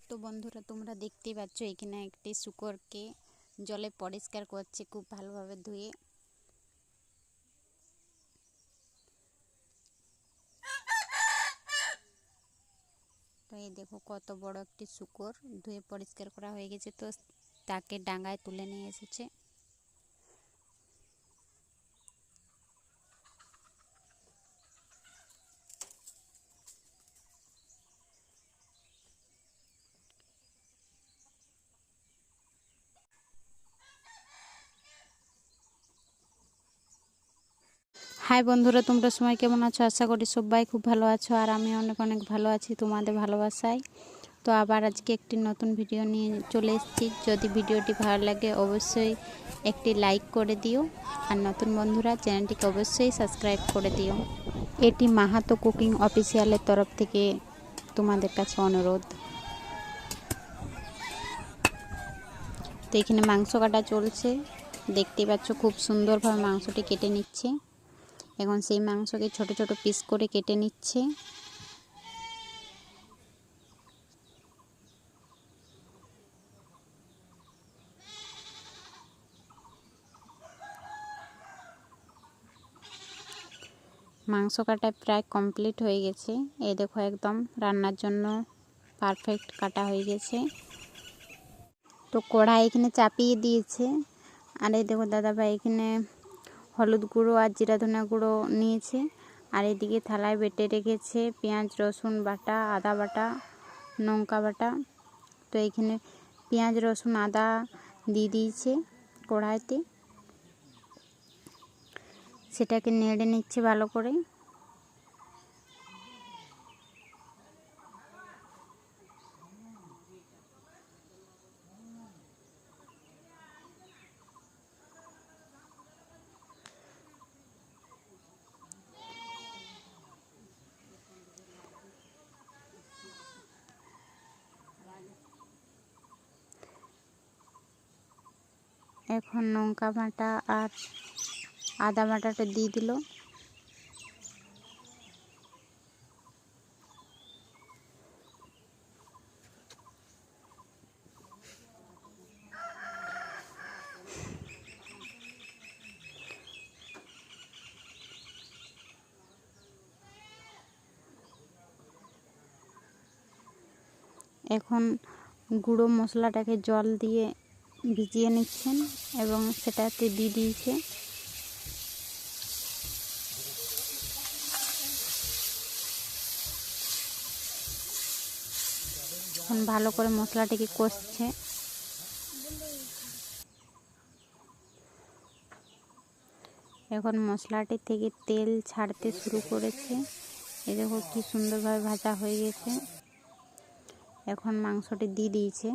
তো বন্ধুরা তোমরা দেখতেই পাচ্ছ এখানে একটি শূকরকে জলে পরিষ্কার করছে খুব ভালোভাবে ধুয়ে। তো এই দেখো কত বড় একটি শূকর ধুয়ে পরিষ্কার করা হয়ে গেছে, তো তাকে ডাঙায় তুলে নিয়ে এসেছে। হাই বন্ধুরা, তোমরা সবাই কেমন আছো? আশা করি সবাই খুব ভালো আছো, আর আমি অনেক অনেক ভালো আছি তোমাদের ভালোবাসায়। তো আবার আজকে একটি নতুন ভিডিও নিয়ে চলে এসেছি। যদি ভিডিওটি ভালো লাগে অবশ্যই একটি লাইক করে দিও, আর নতুন বন্ধুরা চ্যানেলটিকে অবশ্যই সাবস্ক্রাইব করে দিও। এটি মাহাতো কুকিং অফিসিয়ালের তরফ থেকে তোমাদের কাছে অনুরোধ। তো এখানে মাংস কাটা চলছে, দেখতেই পাচ্ছ খুব সুন্দরভাবে মাংসটি কেটে নিচ্ছে। এখন সেই মাংসকে ছোট ছোট পিস করে কেটে নিচ্ছে। মাংস কাটা প্রায় কমপ্লিট হয়ে গেছে। এই দেখো একদম রান্নার জন্য পারফেক্ট কাটা হয়ে গেছে। তো কড়াই এখানে চাপিয়ে দিয়েছে, আর এই দেখো দাদাভাই এখানে হলুদ গুঁড়ো আর জিরা ধনিয়া গুঁড়ো নিয়েছে, আর এদিকে থালায় বেটে রেখেছে পেঁয়াজ রসুন বাটা, আদা বাটা, লঙ্কা বাটা। তো এখানে পেঁয়াজ রসুন আদা দিয়ে দিয়েছে কড়াইতে, সেটাকে নেড়ে নিচ্ছে ভালো করে। এখন লঙ্কা বাটা আর আদা বাটাটা দিয়ে দিল। এখন গুঁড়ো মশলাটাকে জল দিয়ে ভিজিয়ে নিচ্ছেন এবং সেটাতে দিয়ে দিয়েছে। এখন ভালো করে মশলাটাকে কষছে। এখন মশলাটি থেকে তেল ছাড়তে শুরু করেছে। এই দেখো কি সুন্দরভাবে ভাজা হয়ে গেছে। এখন মাংসটি দিয়ে দিয়েছে।